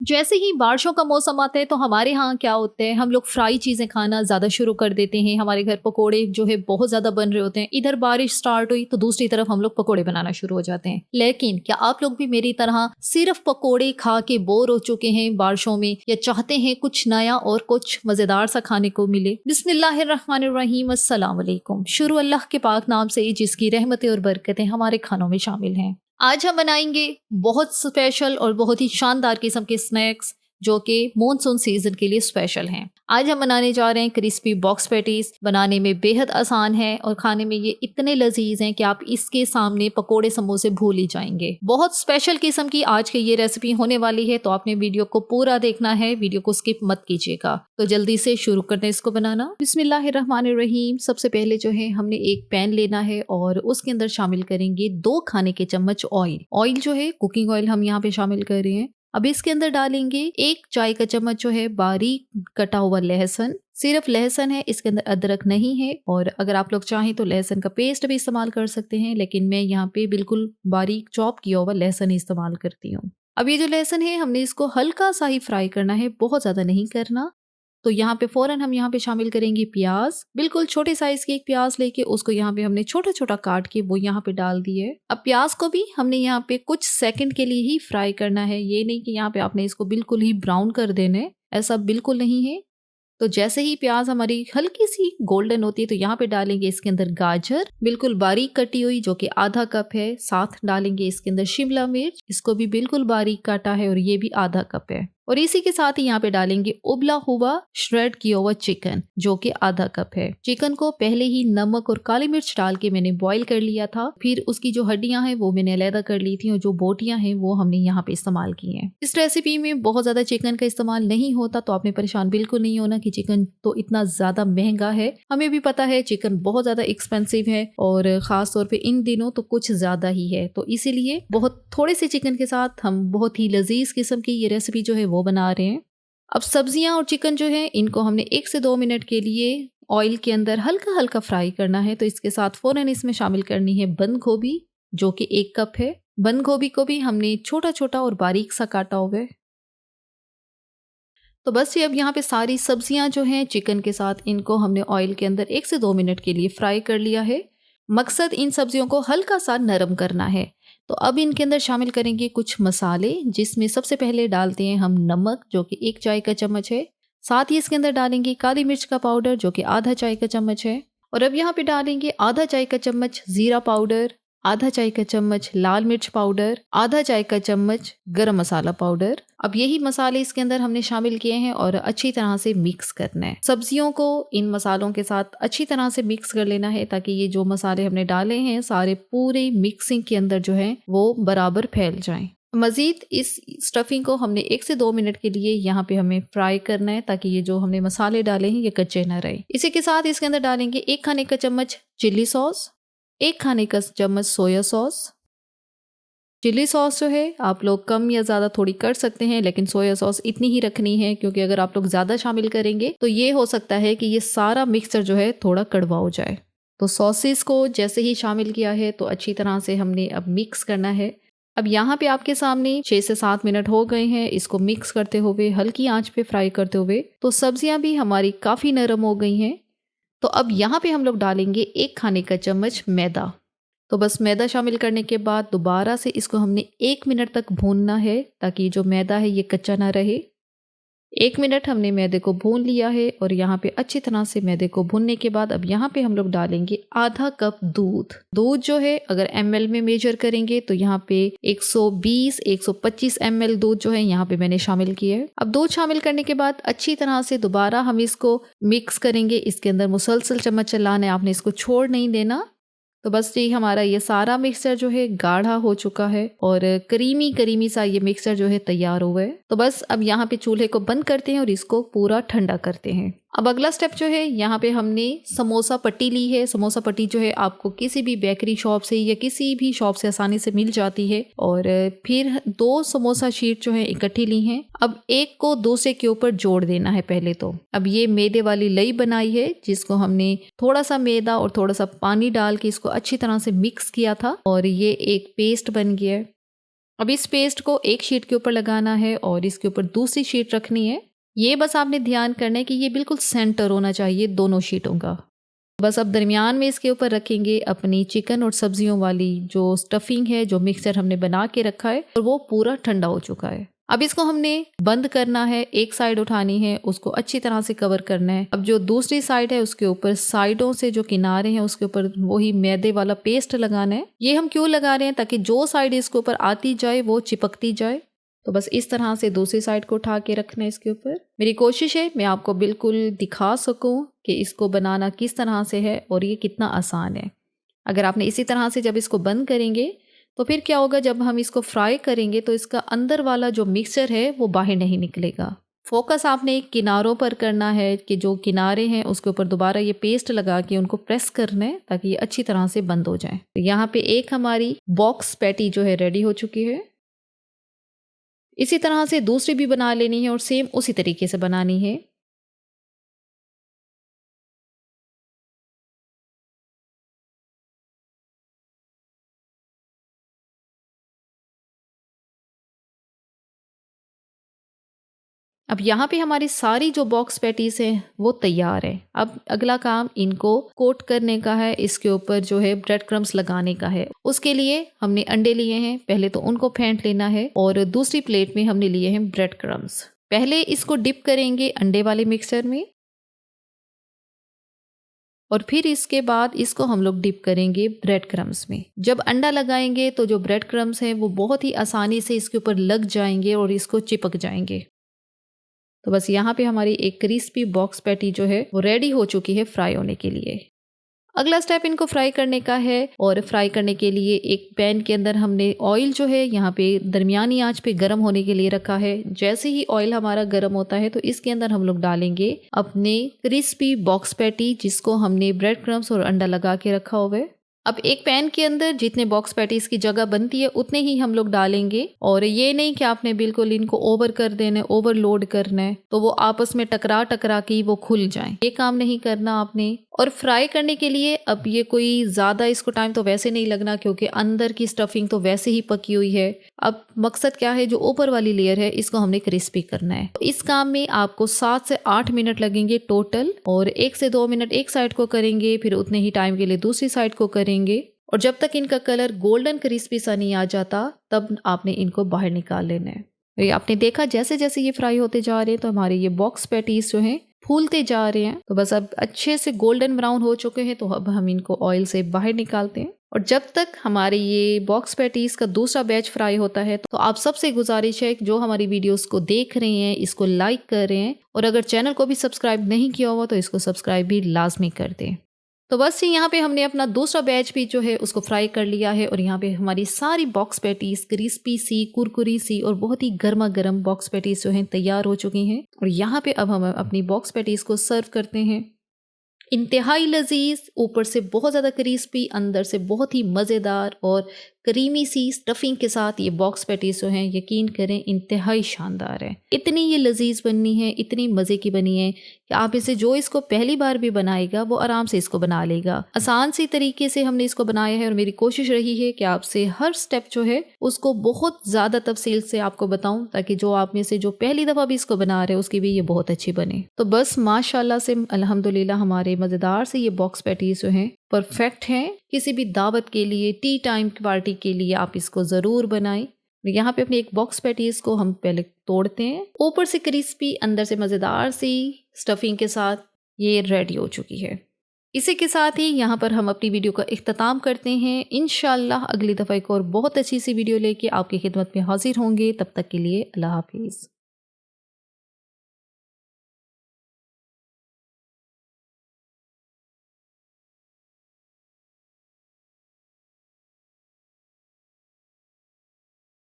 जैसे ही बारिशों का मौसम आता है तो हमारे यहाँ क्या होता है, हम लोग फ्राई चीज़ें खाना ज़्यादा शुरू कर देते हैं। हमारे घर पकोड़े जो है बहुत ज़्यादा बन रहे होते हैं। इधर बारिश स्टार्ट हुई तो दूसरी तरफ हम लोग पकोड़े बनाना शुरू हो जाते हैं। लेकिन क्या आप लोग भी मेरी तरह सिर्फ पकोड़े खा के बोर हो चुके हैं बारिशों में, या चाहते हैं कुछ नया और कुछ मज़ेदार सा खाने को मिले? बिस्मिल्लाहिर्रहमानिर्रहीम, अस्सलाम वालेकुम। शुरू अल्लाह के पाक नाम से जिसकी रहमतें और बरकतें हमारे खानों में शामिल हैं। आज हम बनाएंगे बहुत स्पेशल और बहुत ही शानदार किस्म के स्नैक्स जो कि मॉनसून सीजन के लिए स्पेशल हैं। आज हम बनाने जा रहे हैं क्रिस्पी बॉक्स पैटीज। बनाने में बेहद आसान है और खाने में ये इतने लजीज हैं कि आप इसके सामने पकोड़े समोसे भूल ही जाएंगे। बहुत स्पेशल किस्म की आज की ये रेसिपी होने वाली है, तो आपने वीडियो को पूरा देखना है, वीडियो को स्किप मत कीजिएगा। तो जल्दी से शुरू करते हैं इसको बनाना। बिस्मिल्लाहिर्रहमानिर्रहीम। सबसे पहले जो है हमने एक पैन लेना है और उसके अंदर शामिल करेंगे 2 खाने के चम्मच ऑयल। ऑयल जो है कुकिंग ऑयल हम यहाँ पे शामिल कर रहे हैं। अब इसके अंदर डालेंगे 1 चाय का चम्मच जो है बारीक कटा हुआ लहसुन। सिर्फ लहसुन है, इसके अंदर अदरक नहीं है। और अगर आप लोग चाहें तो लहसुन का पेस्ट भी इस्तेमाल कर सकते हैं, लेकिन मैं यहाँ पे बिल्कुल बारीक चॉप किया हुआ लहसुन इस्तेमाल करती हूँ। अब ये जो लहसुन है हमने इसको हल्का सा ही फ्राई करना है, बहुत ज्यादा नहीं करना। तो यहाँ पे फौरन हम यहाँ पे शामिल करेंगे प्याज। बिल्कुल छोटे साइज की एक प्याज लेके उसको यहाँ पे हमने छोटा छोटा काट के वो यहाँ पे डाल दिए। अब प्याज को भी हमने यहाँ पे कुछ सेकंड के लिए ही फ्राई करना है। ये नहीं कि यहाँ पे आपने इसको बिल्कुल ही ब्राउन कर देने, ऐसा बिल्कुल नहीं है। तो जैसे ही प्याज हमारी हल्की सी गोल्डन होती है तो यहाँ पे डालेंगे इसके अंदर गाजर बिल्कुल बारीक कटी हुई जो कि आधा कप है। साथ डालेंगे इसके अंदर शिमला मिर्च, इसको भी बिल्कुल बारीक काटा है और ये भी आधा कप है। और इसी के साथ ही यहाँ पे डालेंगे उबला हुआ श्रेड किया हुआ चिकन जो कि आधा कप है। चिकन को पहले ही नमक और काली मिर्च डाल के मैंने बॉईल कर लिया था, फिर उसकी जो हड्डियां हैं वो मैंने अलहदा कर ली थी और जो बोटियां हैं वो हमने यहाँ पे इस्तेमाल की हैं। इस रेसिपी में बहुत ज्यादा चिकन का इस्तेमाल नहीं होता, तो आपने परेशान बिल्कुल नहीं होना कि चिकन तो इतना ज्यादा महंगा है। हमें भी पता है चिकन बहुत ज्यादा एक्सपेंसिव है और खास तौर पर इन दिनों तो कुछ ज्यादा ही है, तो इसीलिए बहुत थोड़े से चिकन के साथ हम बहुत ही लजीज किस्म की ये रेसिपी जो है वो बना रहे हैं। अब सब्जियां और चिकन जो है इनको हमने 1 से 2 मिनट के लिए ऑयल के अंदर हल्का हल्का फ्राई करना है। तो इसके साथ फौरन इसमें शामिल करनी है बंद गोभी जो कि 1 कप है। बंद गोभी को भी हमने छोटा छोटा और बारीक सा काटा हुआ है। तो बस ये अब यहाँ पे सारी सब्जियां जो हैं चिकन के साथ इनको हमने ऑयल के अंदर 1 से 2 मिनट के लिए फ्राई कर लिया है। मकसद इन सब्जियों को हल्का सा नरम करना है। तो अब इनके अंदर शामिल करेंगे कुछ मसाले, जिसमें सबसे पहले डालते हैं हम नमक जो कि 1 चाय का चम्मच है। साथ ही इसके अंदर डालेंगे काली मिर्च का पाउडर जो कि आधा चाय का चम्मच है। और अब यहाँ पे डालेंगे आधा चाय का चम्मच जीरा पाउडर, आधा चाय का चम्मच लाल मिर्च पाउडर, आधा चाय का चम्मच गरम मसाला पाउडर। अब यही मसाले इसके अंदर हमने शामिल किए हैं और अच्छी तरह से मिक्स करना है। सब्जियों को इन मसालों के साथ अच्छी तरह से मिक्स कर लेना है ताकि ये जो मसाले हमने डाले हैं सारे पूरे मिक्सिंग के अंदर जो है वो बराबर फैल जाएं। मजीद इस स्टफिंग को हमने 1 से 2 मिनट के लिए यहाँ पे हमें फ्राई करना है ताकि ये जो हमने मसाले डाले हैं ये कच्चे न रहे। इसी के साथ इसके अंदर डालेंगे 1 खाने का चम्मच चिल्ली सॉस, 1 खाने का चम्मच सोया सॉस। चिली सॉस जो है आप लोग कम या ज़्यादा थोड़ी कर सकते हैं, लेकिन सोया सॉस इतनी ही रखनी है क्योंकि अगर आप लोग ज़्यादा शामिल करेंगे तो ये हो सकता है कि ये सारा मिक्सचर जो है थोड़ा कड़वा हो जाए। तो सॉसेस को जैसे ही शामिल किया है तो अच्छी तरह से हमने अब मिक्स करना है। अब यहाँ पे आपके सामने 6 से 7 मिनट हो गए हैं इसको मिक्स करते हुए, हल्की आंच पे फ्राई करते हुए। तो सब्जियाँ भी हमारी काफ़ी नरम हो गई हैं। तो अब यहाँ पे हम लोग डालेंगे 1 खाने का चम्मच मैदा। तो बस मैदा शामिल करने के बाद दोबारा से इसको हमने 1 मिनट तक भूनना है ताकि जो मैदा है ये कच्चा ना रहे। 1 मिनट हमने मैदे को भून लिया है और यहाँ पे अच्छी तरह से मैदे को भूनने के बाद अब यहाँ पे हम लोग डालेंगे आधा कप दूध। दूध जो है अगर ml में मेजर करेंगे तो यहाँ पे 120-125 ml दूध जो है यहाँ पे मैंने शामिल किया है। अब दूध शामिल करने के बाद अच्छी तरह से दोबारा हम इसको मिक्स करेंगे। इसके अंदर मुसलसल चम्मच चलाना है, आपने इसको छोड़ नहीं देना। तो बस जी हमारा ये सारा मिक्सचर जो है गाढ़ा हो चुका है और करीमी करीमी सा ये मिक्सचर जो है तैयार हुआ है। तो बस अब यहाँ पे चूल्हे को बंद करते हैं और इसको पूरा ठंडा करते हैं। अब अगला स्टेप जो है यहाँ पे हमने समोसा पट्टी ली है। समोसा पट्टी जो है आपको किसी भी बेकरी शॉप से या किसी भी शॉप से आसानी से मिल जाती है। और फिर 2 समोसा शीट जो है इकट्ठी ली हैं। अब एक को दूसरे के ऊपर जोड़ देना है पहले तो। अब ये मैदे वाली लई बनाई है जिसको हमने थोड़ा सा मैदा और थोड़ा सा पानी डाल के इसको अच्छी तरह से मिक्स किया था और ये एक पेस्ट बन गया है। अब इस पेस्ट को एक शीट के ऊपर लगाना है और इसके ऊपर दूसरी शीट रखनी है। ये बस आपने ध्यान करना है कि ये बिल्कुल सेंटर होना चाहिए दोनों शीटों का। बस अब दरमियान में इसके ऊपर रखेंगे अपनी चिकन और सब्जियों वाली जो स्टफिंग है, जो मिक्सचर हमने बना के रखा है, और वो पूरा ठंडा हो चुका है। अब इसको हमने बंद करना है, एक साइड उठानी है, उसको अच्छी तरह से कवर करना है। अब जो दूसरी साइड है उसके ऊपर साइडों से जो किनारे हैं उसके ऊपर वही मैदे वाला पेस्ट लगाना है। ये हम क्यों लगा रहे हैं? ताकि जो साइड इसके ऊपर आती जाए वो चिपकती जाए। तो बस इस तरह से दूसरी साइड को उठा के रखना है इसके ऊपर। मेरी कोशिश है मैं आपको बिल्कुल दिखा सकूं कि इसको बनाना किस तरह से है और ये कितना आसान है। अगर आपने इसी तरह से जब इसको बंद करेंगे तो फिर क्या होगा, जब हम इसको फ्राई करेंगे तो इसका अंदर वाला जो मिक्सचर है वो बाहर नहीं निकलेगा। फोकस आपने किनारों पर करना है कि जो किनारे हैं उसके ऊपर दोबारा ये पेस्ट लगा के उनको प्रेस करना है ताकि ये अच्छी तरह से बंद हो जाए। तो यहाँ पे एक हमारी बॉक्स पैटी जो है रेडी हो चुकी है। इसी तरह से दूसरी भी बना लेनी है और सेम उसी तरीके से बनानी है। अब यहाँ पे हमारी सारी जो बॉक्स पैटीज हैं वो तैयार है। अब अगला काम इनको कोट करने का है, इसके ऊपर जो है ब्रेड क्रम्स लगाने का है। उसके लिए हमने अंडे लिए हैं, पहले तो उनको फेंट लेना है और दूसरी प्लेट में हमने लिए हैं ब्रेड क्रम्स। पहले इसको डिप करेंगे अंडे वाले मिक्सचर में और फिर इसके बाद इसको हम लोग डिप करेंगे ब्रेड क्रम्स में। जब अंडा लगाएंगे तो जो ब्रेड क्रम्स हैं वो बहुत ही आसानी से इसके ऊपर लग जाएंगे और इसको चिपक जाएंगे। तो बस यहाँ पे हमारी एक क्रिस्पी बॉक्स पैटी जो है वो रेडी हो चुकी है फ्राई होने के लिए। अगला स्टेप इनको फ्राई करने का है और फ्राई करने के लिए एक पैन के अंदर हमने ऑयल जो है यहाँ पे दरमियानी आंच पे गर्म होने के लिए रखा है। जैसे ही ऑयल हमारा गर्म होता है तो इसके अंदर हम लोग डालेंगे अपने क्रिस्पी बॉक्स पैटी जिसको हमने ब्रेड क्रम्स और अंडा लगा के रखा हुआ है। अब एक पैन के अंदर जितने बॉक्स पैटीज की जगह बनती है उतने ही हम लोग डालेंगे और ये नहीं कि आपने बिल्कुल इनको ओवर कर देना है, ओवरलोड करना है तो वो आपस में टकरा टकरा के वो खुल जाएं। ये काम नहीं करना आपने। और फ्राई करने के लिए अब ये कोई ज़्यादा इसको टाइम तो वैसे नहीं लगना क्योंकि अंदर की स्टफिंग तो वैसे ही पकी हुई है। अब मकसद क्या है, जो ऊपर वाली लेयर है इसको हमने क्रिस्पी करना है। इस काम में आपको 7 से 8 मिनट लगेंगे टोटल और 1 से 2 मिनट एक साइड को करेंगे, फिर उतने ही टाइम के लिए दूसरी साइड को करेंगे और जब तक इनका कलर गोल्डन क्रिस्पी सा नहीं आ जाता तब आपने इनको बाहर निकाल लेना है। ये आपने देखा जैसे जैसे ये फ्राई होते जा रहे हैं तो हमारे ये बॉक्स पैटीज जो हैं फूलते जा रहे हैं। तो बस अब अच्छे से गोल्डन ब्राउन हो चुके हैं तो अब हम इनको ऑयल से बाहर निकालते हैं। और जब तक हमारे ये बॉक्स पैटीज का दूसरा बैच फ्राई होता है तो आप सबसे गुजारिश है जो हमारी वीडियोस को देख रहे हैं इसको लाइक कर रहे हैं और अगर चैनल को भी सब्सक्राइब नहीं किया हुआ तो इसको सब्सक्राइब भी लाजमी कर दें। तो बस यहाँ पे हमने अपना दूसरा बैच भी जो है उसको फ्राई कर लिया है और यहाँ पे हमारी सारी बॉक्स पैटीज क्रिस्पी सी, कुरकुरी सी और बहुत ही गर्मा गर्म बॉक्स पैटीज जो हैं तैयार हो चुकी हैं। और यहाँ पे अब हम अपनी बॉक्स पैटीज को सर्व करते हैं। इंतहाई लजीज, ऊपर से बहुत ज़्यादा क्रिस्पी, अंदर से बहुत ही मज़ेदार और क्रीमी सी स्टफिंग के साथ ये बॉक्स पैटीज जो हैं यकीन करें इंतहाई शानदार है। इतनी ये लजीज बननी है, इतनी मज़े की बनी है कि आप इसे जो इसको पहली बार भी बनाएगा वो आराम से इसको बना लेगा। आसान सी तरीके से हमने इसको बनाया है और मेरी कोशिश रही है कि आपसे हर स्टेप जो है उसको बहुत ज़्यादा तफसील से आपको बताऊं ताकि जो आप में से जो पहली दफ़ा भी इसको बना रहे हो उसकी भी ये बहुत अच्छी बने। तो बस माशाल्लाह से अल्हम्दुलिल्लाह हमारे मज़ेदार से ये बॉक्स पैटीज जो हैं परफेक्ट हैं। किसी भी दावत के लिए, टी टाइम पार्टी के लिए आप इसको ज़रूर बनाएं। यहाँ पे अपने एक बॉक्स पैटीज को हम पहले तोड़ते हैं, ऊपर से क्रिस्पी अंदर से मज़ेदार सी स्टफिंग के साथ ये रेडी हो चुकी है। इसी के साथ ही यहाँ पर हम अपनी वीडियो का इख्तिताम करते हैं। इंशाल्लाह अगली दफ़ा एक और बहुत अच्छी सी वीडियो लेके आपकी खिदमत में हाजिर होंगे। तब तक के लिए अल्लाह हाफिज़।